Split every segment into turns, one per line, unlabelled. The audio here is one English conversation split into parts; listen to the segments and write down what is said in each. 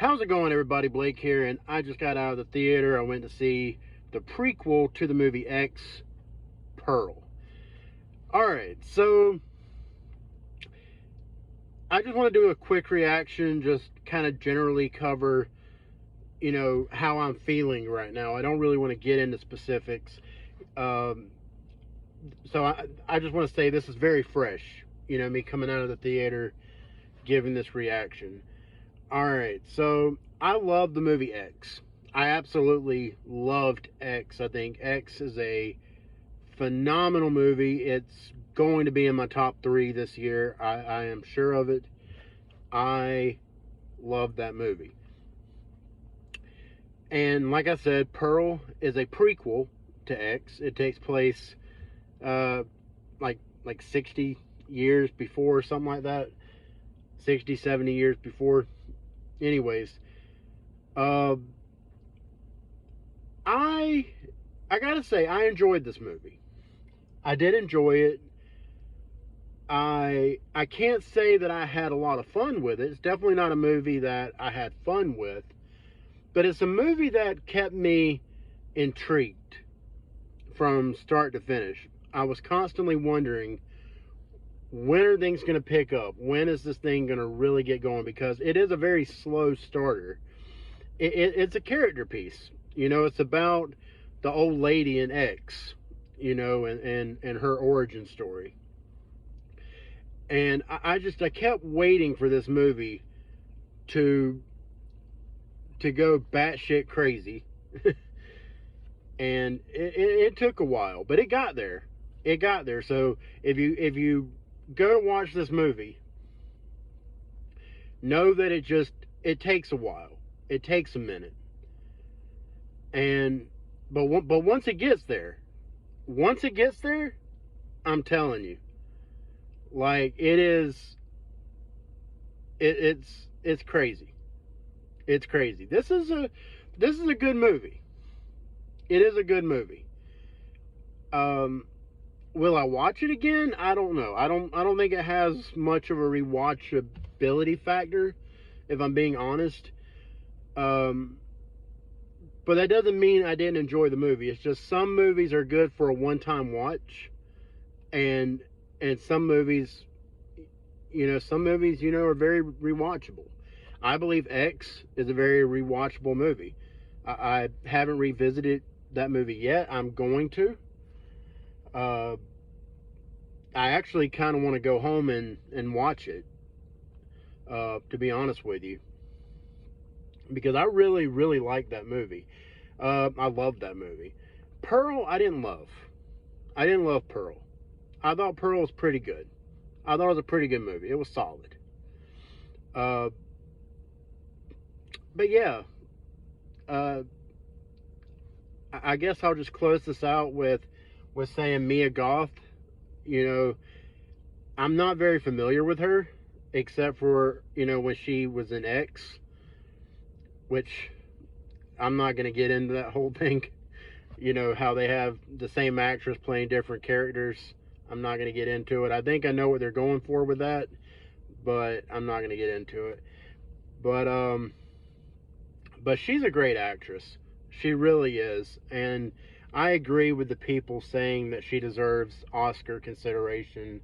How's it going, everybody? Blake here, and I just got out of the theater. I went to see the prequel to the movie X, Pearl. Alright, so I just want to do a quick reaction, just kind of generally cover, how I'm feeling right now. I don't really want to get into specifics. So I just want to say this is very fresh, me coming out of the theater, giving this reaction. Alright, so I love the movie X. I absolutely loved X. I think X is a phenomenal movie. It's going to be in my top 3 this year. I am sure of it. I love that movie. And like I said, Pearl is a prequel to X. It takes place like 60 years before, something like that. 60, 70 years before. Anyways, I gotta say, I enjoyed this movie. I did enjoy it. I can't say that I had a lot of fun with it. It's definitely not a movie that I had fun with, but it's a movie that kept me intrigued from start to finish. I was constantly wondering, when are things going to pick up? When is this thing going to really get going? Because it is a very slow starter. It's a character piece. It's about the old lady in X, and her origin story. And I kept waiting for this movie to go batshit crazy. And it took a while, but it got there. It got there. So if you go to watch this movie, know that it takes a while. It takes a minute. But once it gets there, I'm telling you, like, it's crazy. It's crazy. This is a good movie. It is a good movie. Will I watch it again? I don't know. I don't think it has much of a rewatchability factor, if I'm being honest. But that doesn't mean I didn't enjoy the movie. It's just some movies are good for a one-time watch, and some movies, are very rewatchable. I believe X is a very rewatchable movie. I haven't revisited that movie yet. I'm going to. I actually kind of want to go home and watch it, to be honest with you, because I really, really like that movie. I love that movie. Pearl, I didn't love. I didn't love Pearl. I thought Pearl was pretty good. I thought it was a pretty good movie. It was solid. But yeah, I guess I'll just close this out with saying Mia Goth. I'm not very familiar with her, except for, when she was in X, which I'm not going to get into that whole thing. How they have the same actress playing different characters. I'm not going to get into it. I think I know what they're going for with that, but I'm not going to get into it. But she's a great actress. She really is. And I agree with the people saying that she deserves Oscar consideration,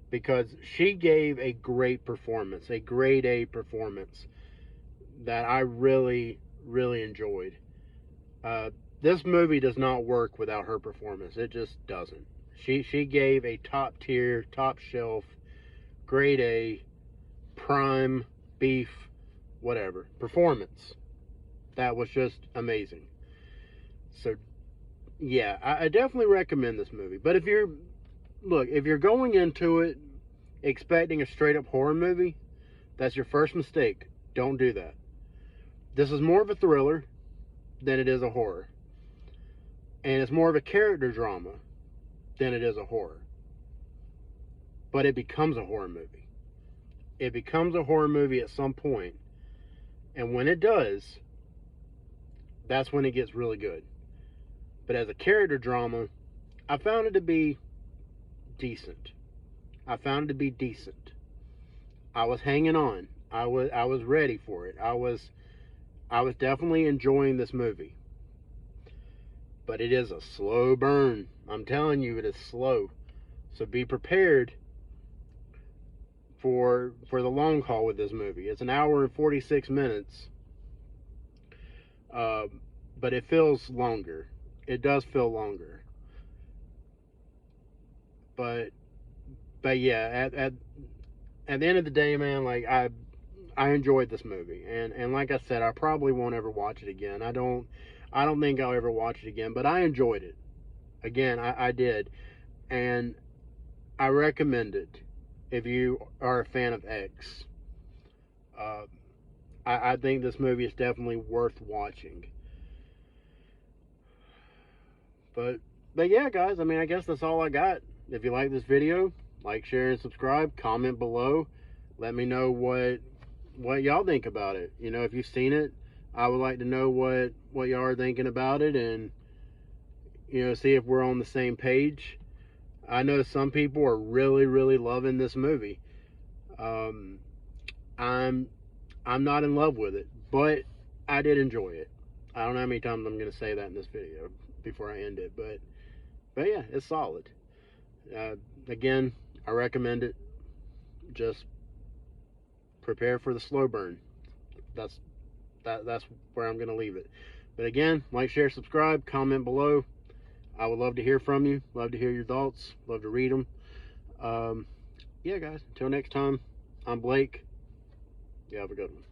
because she gave a great performance, a grade A performance that I really, really enjoyed. This movie does not work without her performance. It just doesn't. She gave a top tier, top shelf, grade A, prime, beef, whatever, performance. That was just amazing. So, yeah, I definitely recommend this movie. But if you're going into it expecting a straight up horror movie, that's your first mistake. Don't do that. This is more of a thriller than it is a horror. And it's more of a character drama than it is a horror. But it becomes a horror movie. It becomes a horror movie at some point. And when it does, that's when it gets really good. But as a character drama, I found it to be decent. I was hanging on. I was ready for it. I was definitely enjoying this movie. But it is a slow burn. I'm telling you, it is slow. So be prepared for the long haul with this movie. It's an hour and 46 minutes, uh, but it feels longer. It does feel longer. But but yeah, at the end of the day, man, like I enjoyed this movie, and like I said, I probably won't ever watch it again. I don't think I'll ever watch it again. But I enjoyed it. Again, I did, and I recommend it if you are a fan of X. Uh, I think this movie is definitely worth watching. But but yeah, guys. I mean, I guess that's all I got. If you like this video, like, share, and subscribe. Comment below. Let me know what y'all think about it. You know, if you've seen it, I would like to know what y'all are thinking about it, and see if we're on the same page. I know some people are really, really loving this movie. Um, I'm I'm not in love with it, but I did enjoy it. I don't know how many times I'm going to say that in this video before I end it, but yeah, it's solid. Uh, Again, I recommend it. Just prepare for the slow burn. That's that's where I'm going to leave it. But again, like, share, subscribe, comment below. I would love to hear from you. Love to hear your thoughts. Love to read them. Yeah, guys. Until next time, I'm Blake. You have a good one.